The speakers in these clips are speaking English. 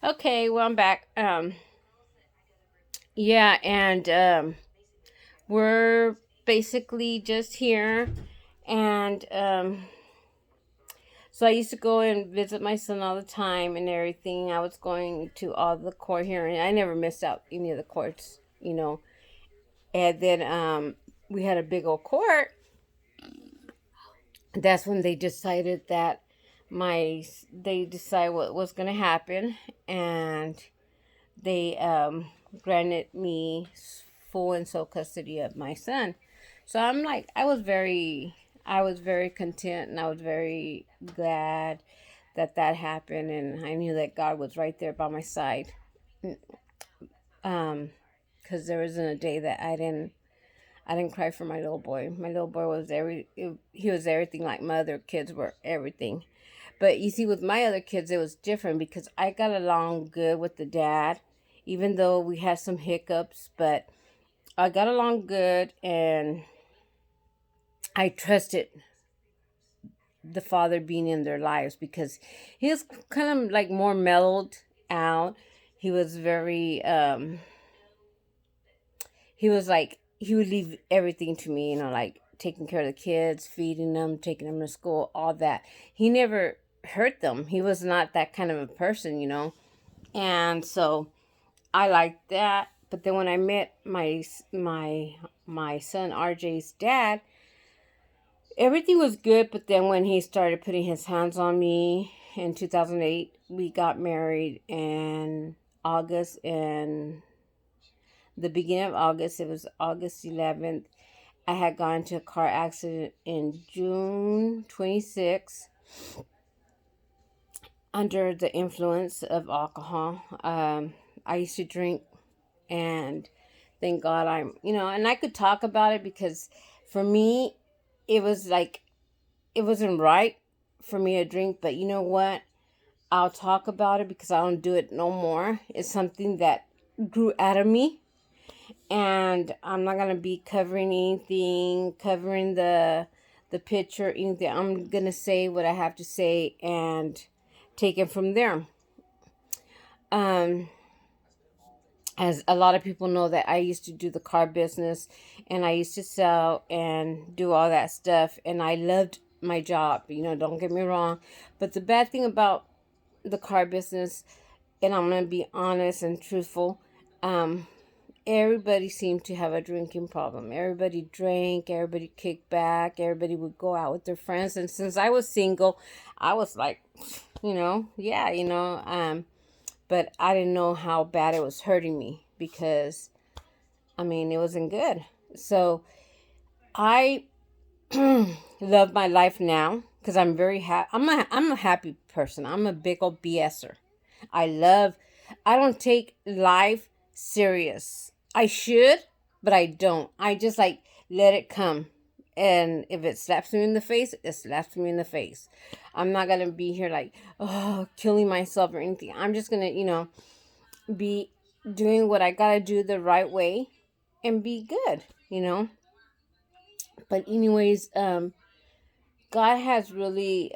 Okay, well, I'm back. Yeah, and we're basically just here, and so I used to go and visit my son all the time and everything. I was going to all the court hearings. I never missed out any of the courts. And then we had a big old court. That's when they decided that they decided what was going to happen, and they granted me full and sole custody of my son. So I'm like, I was very content, and I was very glad that that happened, and I knew that God was right there by my side. Um, because there wasn't a day that I didn't cry for my little boy. My little boy was he was everything like my other kids were everything. But you see, with my other kids, it was different because I got along good with the dad, even though we had some hiccups. But I got along good, and I trusted the father being in their lives because he was kind of like more mellowed out. He was very, he was like, he would leave everything to me, like taking care of the kids, feeding them, taking them to school, all that. He never hurt them. He was not that kind of a person. And so I liked that. But then when I met my son RJ's dad, everything was good. But then when he started putting his hands on me in 2008, we got married in August, and the beginning of August, it was August 11th. I had gone into a car accident in June 26th under the influence of alcohol. I used to drink, and thank God and I could talk about it because for me, it was like, it wasn't right for me to drink, but you know what? I'll talk about it because I don't do it no more. It's something that grew out of me, and I'm not gonna be covering anything, covering the picture, anything. I'm gonna say what I have to say and take it from there. Um, as a lot of people know that I used to do the car business, and I used to sell and do all that stuff, and I loved my job. Don't get me wrong, but the bad thing about the car business, and I'm gonna be honest and truthful, um, everybody seemed to have a drinking problem. Everybody drank, everybody kicked back, everybody would go out with their friends. And since I was single, I was like, yeah, but I didn't know how bad it was hurting me because, I mean, it wasn't good. So I love my life now because I'm very happy. I'm a happy person. I'm a big old BSer. I love, I don't take life serious. I should, but I don't. I just like let it come. And if it slaps me in the face, it slaps me in the face. I'm not going to be here like, oh, killing myself or anything. I'm just going to, be doing what I got to do the right way and be good. But, anyways, God has really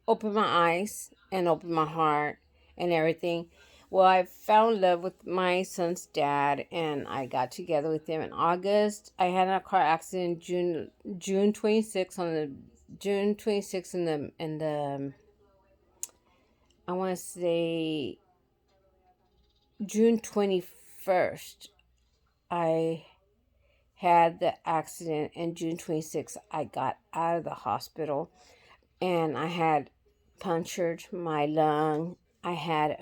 opened my eyes and opened my heart and everything. Well, I found love with my son's dad, and I got together with him in August. I had a car accident June 26th on the June 26th in the I want to say June 21st. I had the accident, and June 26th I got out of the hospital, and I had punctured my lung. I had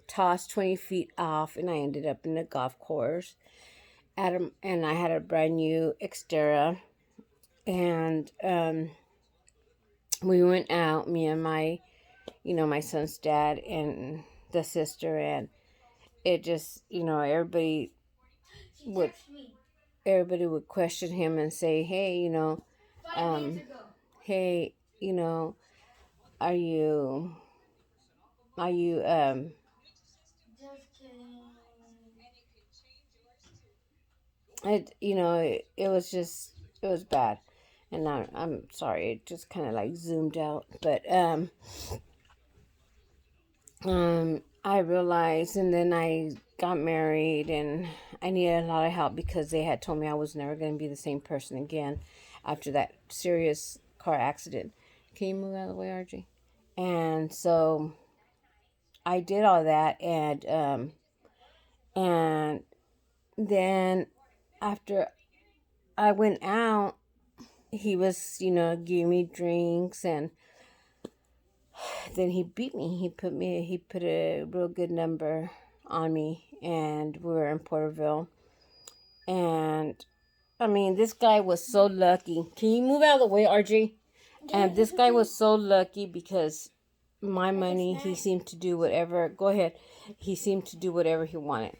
tossed 20 feet off, and I ended up in the golf course. And I had a brand new Xterra, and we went out, me and my son's dad and the sister, and it just, would everybody would question him and say, hey, um, hey, are you Are you it was just, it was bad. And I'm sorry, it just kind of like zoomed out, but I realized, and then I got married, and I needed a lot of help because they had told me I was never going to be the same person again after that serious car accident. Can you move out of the way, RG? And so I did all that, and then after I went out, he was, giving me drinks, and then he beat me. He put a real good number on me, and we were in Porterville. And I mean, this guy was so lucky. Can you move out of the way, RG? And this guy was so lucky because my money, he seemed to do whatever. Go ahead. He seemed to do whatever he wanted.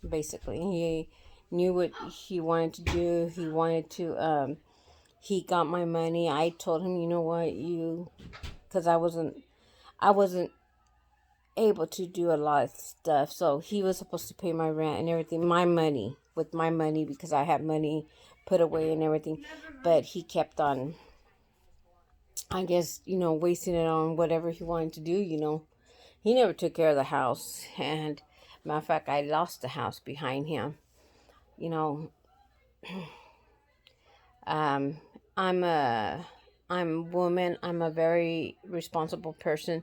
Basically, he knew what he wanted to do. He wanted to. He got my money. I told him, you know what, because I wasn't able to do a lot of stuff. So he was supposed to pay my rent and everything, with my money, because I had money put away and everything. But he kept on, I guess, wasting it on whatever he wanted to do. He never took care of the house. And matter of fact, I lost the house behind him. You know, um, I'm a woman. I'm a very responsible person.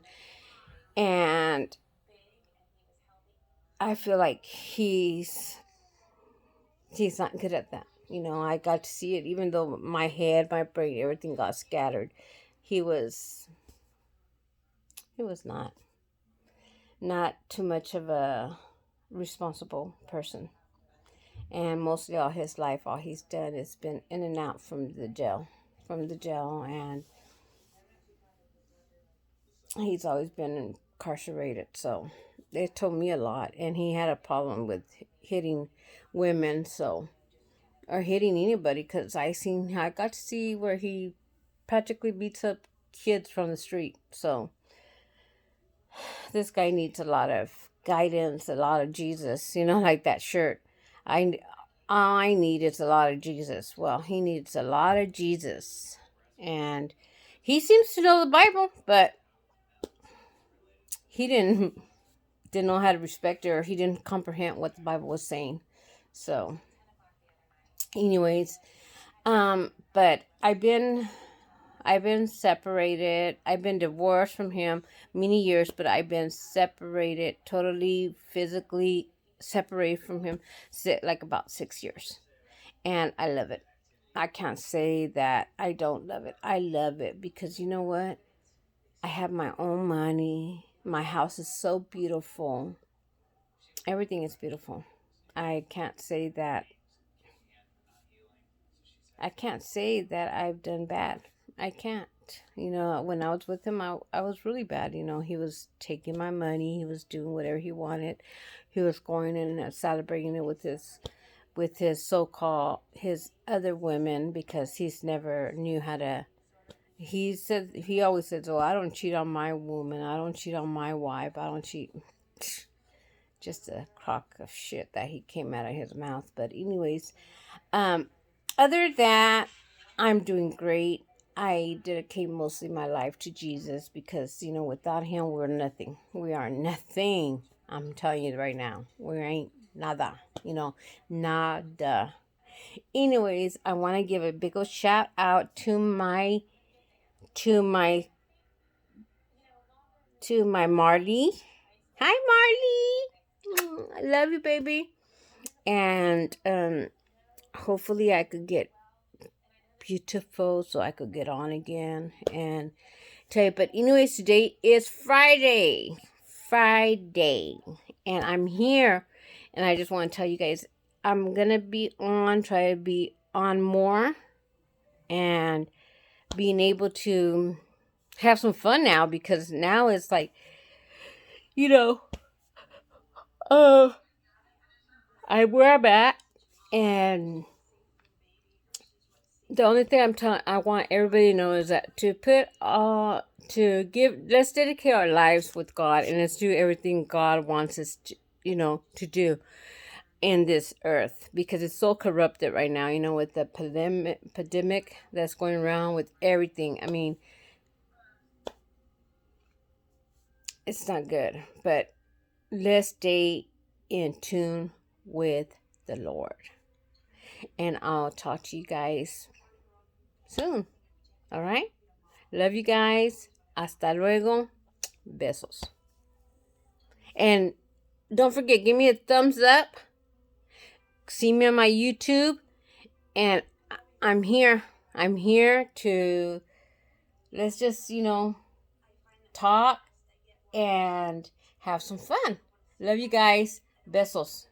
And I feel like he's not good at that. I got to see it, even though my head, my brain, everything got scattered. He was not too much of a responsible person. And mostly all his life, all he's done is been in and out from the jail. And he's always been incarcerated. So it told me a lot. And he had a problem with hitting women, or hitting anybody, because I got to see where he practically beats up kids from the street. So this guy needs a lot of guidance, a lot of Jesus, like that shirt. I need is a lot of Jesus. Well, he needs a lot of Jesus. And he seems to know the Bible, but he didn't know how to respect it, or he didn't comprehend what the Bible was saying. So anyways, but I've been separated. I've been divorced from him many years, but I've been separated, totally physically separated from him, like about 6 years. And I love it. I can't say that I don't love it. I love it because you know what? I have my own money. My house is so beautiful. Everything is beautiful. I can't say that. I can't say that I've done bad. I can't. When I was with him, I was really bad. He was taking my money. He was doing whatever he wanted. He was going in and celebrating it with his so-called, his other women, because he's never knew how to. He always says, "Oh, I don't cheat on my woman. I don't cheat on my wife. I don't cheat." Just a crock of shit that he came out of his mouth. But anyways, other than that, I'm doing great. I dedicate mostly my life to Jesus because, without him, we're nothing. We are nothing. I'm telling you right now. We ain't nada. Nada. Anyways, I want to give a big old shout out to my Marley. Hi, Marley. I love you, baby. And hopefully I could get beautiful so I could get on again and tell you. But anyways, today is Friday, and I'm here, and I just want to tell you guys I'm gonna try to be on more, and being able to have some fun now, because now it's like, where I'm at, and the only thing I want everybody to know is that let's dedicate our lives with God, and let's do everything God wants us to do in this earth, because it's so corrupted right now, with the pandemic that's going around with everything. I mean, it's not good. But let's stay in tune with the Lord. And I'll talk to you guys soon. All right? Love you guys. Hasta luego. Besos. And don't forget, give me a thumbs up. See me on my YouTube. And I'm here. I'm here to, let's just, talk and have some fun. Love you guys. Besos.